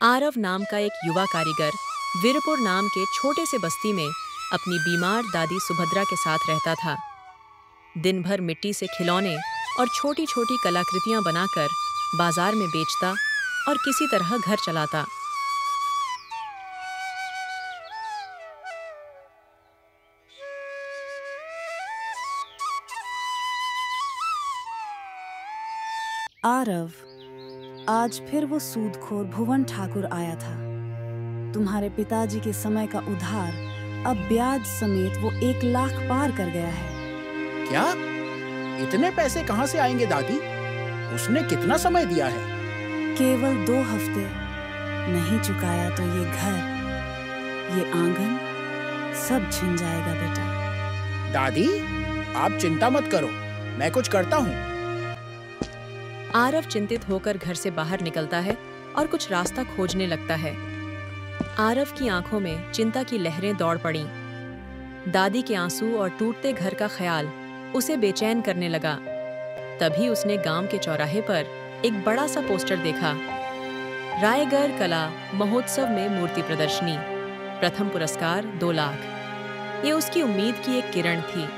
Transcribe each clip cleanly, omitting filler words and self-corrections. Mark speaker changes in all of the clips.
Speaker 1: आरव नाम का एक युवा कारीगर वीरपुर नाम के छोटे से बस्ती में अपनी बीमार दादी सुभद्रा के साथ रहता था। दिन भर मिट्टी से खिलौने और छोटी छोटी कलाकृतियां बनाकर बाजार में बेचता और किसी तरह घर चलाता।
Speaker 2: आरव, आज फिर वो सूदखोर भुवन ठाकुर आया था। तुम्हारे पिताजी के समय का उधार अब ब्याज समेत वो 1 लाख पार कर गया है।
Speaker 3: क्या? इतने पैसे कहाँ से आएंगे दादी? उसने कितना समय दिया है?
Speaker 2: केवल 2 हफ्ते। नहीं चुकाया तो ये घर, ये आंगन सब छिन जाएगा बेटा।
Speaker 3: दादी, आप चिंता मत करो, मैं कुछ करता हूँ।
Speaker 1: आरव चिंतित होकर घर से बाहर निकलता है और कुछ रास्ता खोजने लगता है। आरव की आंखों में चिंता की लहरें दौड़ पड़ीं। दादी के आंसू और टूटते घर का ख्याल उसे बेचैन करने लगा। तभी उसने गांव के चौराहे पर एक बड़ा सा पोस्टर देखा। रायगढ़ कला महोत्सव में मूर्ति प्रदर्शनी, प्रथम पुरस्कार 2 लाख। ये उसकी उम्मीद की एक किरण थी।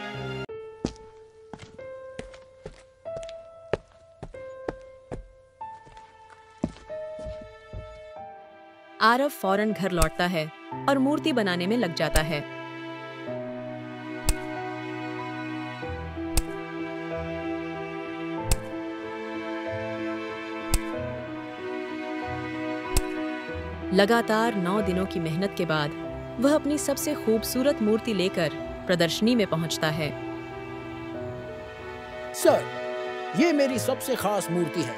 Speaker 1: आरव फौरन घर लौटता है और मूर्ति बनाने में लग जाता है। लगातार 9 दिनों की मेहनत के बाद वह अपनी सबसे खूबसूरत मूर्ति लेकर प्रदर्शनी में पहुंचता है।
Speaker 3: सर, ये मेरी सबसे खास मूर्ति है,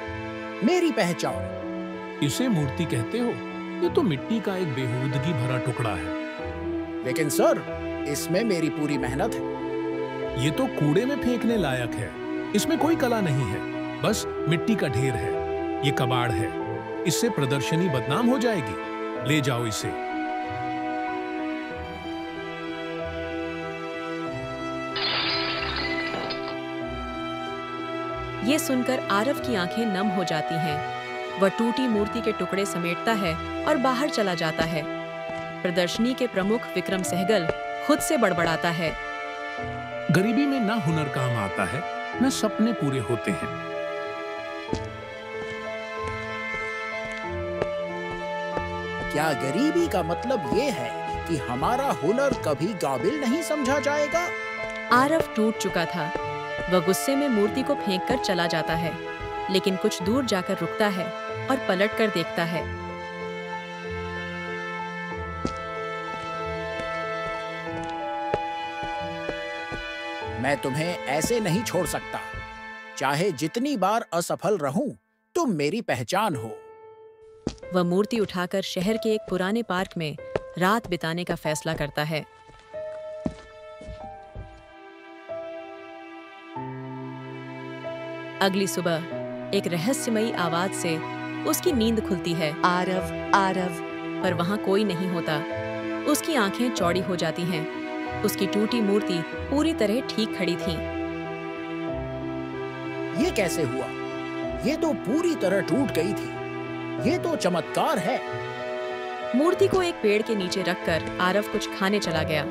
Speaker 3: मेरी पहचान।
Speaker 4: इसे मूर्ति कहते हो? ये तो मिट्टी का एक बेहूदगी भरा टुकड़ा है।
Speaker 3: लेकिन सर, इसमें मेरी पूरी मेहनत है।
Speaker 4: ये तो कूड़े में फेंकने लायक है। इसमें कोई कला नहीं है, बस मिट्टी का ढेर है। ये कबाड़ है, इससे प्रदर्शनी बदनाम हो जाएगी। ले जाओ इसे।
Speaker 1: ये सुनकर आरव की आंखें नम हो जाती हैं। वह टूटी मूर्ति के टुकड़े समेटता है और बाहर चला जाता है। प्रदर्शनी के प्रमुख विक्रम सहगल खुद से बड़बड़ाता है।
Speaker 4: गरीबी में ना हुनर काम आता है, न सपने पूरे होते हैं।
Speaker 3: क्या गरीबी का मतलब ये है कि हमारा हुनर कभी काबिल नहीं समझा जाएगा?
Speaker 1: आरव टूट चुका था। वह गुस्से में मूर्ति को फेंककर चला जाता है, लेकिन कुछ दूर जाकर रुकता है और पलटकर देखता है।
Speaker 3: मैं तुम्हें ऐसे नहीं छोड़ सकता। चाहे जितनी बार असफल रहूं, तुम मेरी पहचान हो।
Speaker 1: वह मूर्ति उठाकर शहर के एक पुराने पार्क में रात बिताने का फैसला करता है। अगली सुबह एक रहस्यमयी आवाज से उसकी नींद खुलती है।
Speaker 2: आरव, आरव।
Speaker 1: पर वहां कोई नहीं होता। उसकी आंखें चौड़ी हो जाती हैं। उसकी टूटी मूर्ति पूरी तरह ठीक खड़ी थी।
Speaker 3: ये कैसे हुआ? ये तो पूरी तरह टूट गई थी। ये तो चमत्कार है।
Speaker 1: मूर्ति को एक पेड़ के नीचे रखकर आरव कुछ खाने चला गया।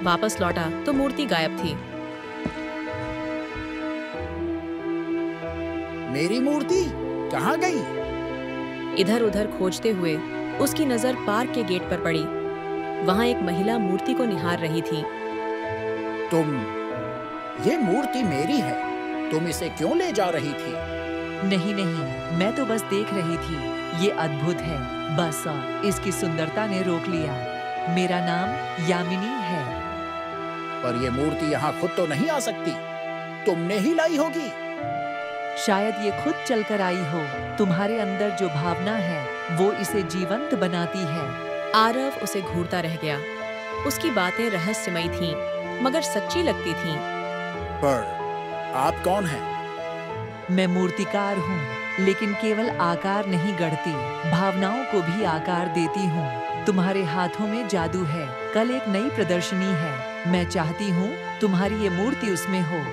Speaker 1: वापस लौटा तो मूर्ति गायब थी।
Speaker 3: मेरी मूर्ति कहाँ गई?
Speaker 1: इधर उधर खोजते हुए उसकी नजर पार्क के गेट पर पड़ी। वहां एक महिला मूर्ति को निहार रही थी।
Speaker 3: ये मूर्ति मेरी है। तुम इसे क्यों ले जा रही थी?
Speaker 5: नहीं नहीं, मैं तो बस देख रही थी। ये अद्भुत है, बस इसकी सुंदरता ने रोक लिया। मेरा नाम यामिनी है।
Speaker 3: पर ये मूर्ति यहाँ खुद तो नहीं आ सकती। तुमने ही लाई होगी।
Speaker 5: शायद ये खुद चलकर आई हो। तुम्हारे अंदर जो भावना है वो इसे जीवंत बनाती है।
Speaker 1: आरव उसे घूरता रह गया। उसकी बातें रहस्यमयी थीं, मगर सच्ची लगती थीं।
Speaker 3: पर आप कौन हैं?
Speaker 5: मैं मूर्तिकार हूँ, लेकिन केवल आकार नहीं गढ़ती, भावनाओं को भी आकार देती हूँ। तुम्हारे हाथों में जादू है। कल एक नई प्रदर्शनी है। मैं चाहती हूँ तुम्हारी ये मूर्ति उसमें हो।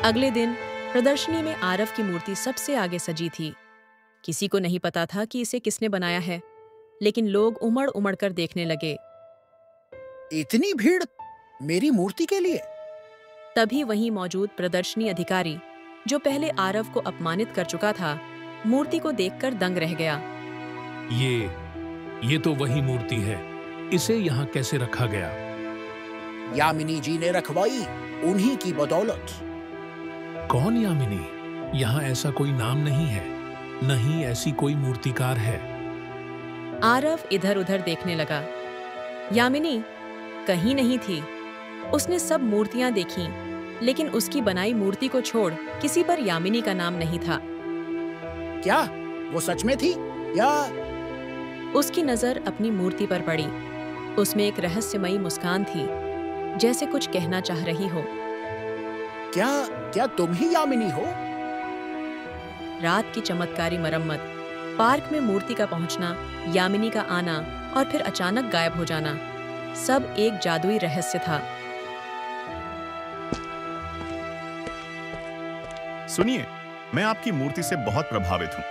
Speaker 1: अगले दिन प्रदर्शनी में आरव की मूर्ति सबसे आगे सजी थी। किसी को नहीं पता था कि इसे किसने बनाया है, लेकिन लोग उमड़ उमड़ कर देखने लगे।
Speaker 3: इतनी भीड़ मेरी मूर्ति के लिए?
Speaker 1: तभी वहीं मौजूद प्रदर्शनी अधिकारी, जो पहले आरव को अपमानित कर चुका था, मूर्ति को देखकर दंग रह गया।
Speaker 4: ये तो वही मूर्ति है। इसे यहाँ कैसे रखा गया?
Speaker 3: यामिनी जी ने रखवाई, उन्हीं की बदौलत।
Speaker 4: कौन यामिनी? यहाँ ऐसा कोई नाम नहीं है, नहीं ऐसी कोई मूर्तिकार है।
Speaker 1: आरव इधर उधर देखने लगा। यामिनी कहीं नहीं थी। उसने सब मूर्तियां देखीं, लेकिन उसकी बनाई मूर्ति को छोड़ किसी पर यामिनी का नाम नहीं था।
Speaker 3: क्या वो सच में थी या?
Speaker 1: उसकी नजर अपनी मूर्ति पर पड़ी। उसमें एक रहस्यमयी मुस्कान थी, जैसे कुछ कहना चाह रही हो।
Speaker 3: क्या तुम ही यामिनी हो?
Speaker 1: रात की चमत्कारी मरम्मत, पार्क में मूर्ति का पहुंचना, यामिनी का आना और फिर अचानक गायब हो जाना, सब एक जादुई रहस्य था।
Speaker 6: सुनिए, मैं आपकी मूर्ति से बहुत प्रभावित हूँ।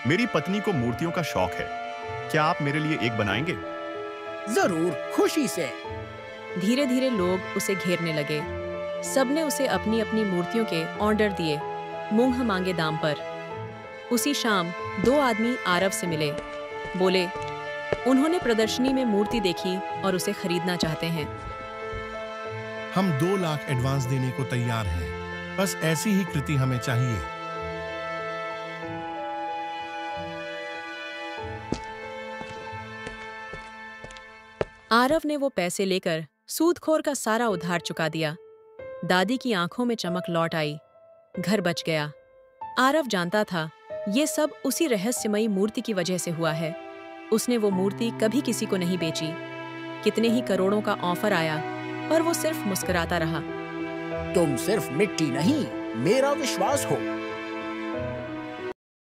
Speaker 6: मेरी पत्नी को मूर्तियों का शौक है। क्या आप मेरे लिए एक बनाएंगे?
Speaker 3: जरूर, खुशी से।
Speaker 1: धीरे धीरे लोग उसे घेरने लगे। सबने उसे अपनी अपनी मूर्तियों के ऑर्डर दिए, मुंह मांगे दाम पर। उसी शाम 2 आदमी आरव से मिले। बोले, उन्होंने प्रदर्शनी में मूर्ति देखी और उसे खरीदना चाहते हैं।
Speaker 7: हम 2 लाख एडवांस देने को तैयार हैं। बस ऐसी ही कृति हमें चाहिए।
Speaker 1: आरव ने वो पैसे लेकर सूदखोर का सारा उधार चुका दिया। दादी की आंखों में चमक लौट आई। घर बच गया। आरव जानता था ये सब उसी रहस्यमयी मूर्ति की वजह से हुआ है। उसने वो मूर्ति कभी किसी को नहीं बेची। कितने ही करोड़ों का ऑफर आया, पर वो सिर्फ मुस्कुराता रहा।
Speaker 3: तुम सिर्फ मिट्टी नहीं, मेरा विश्वास हो।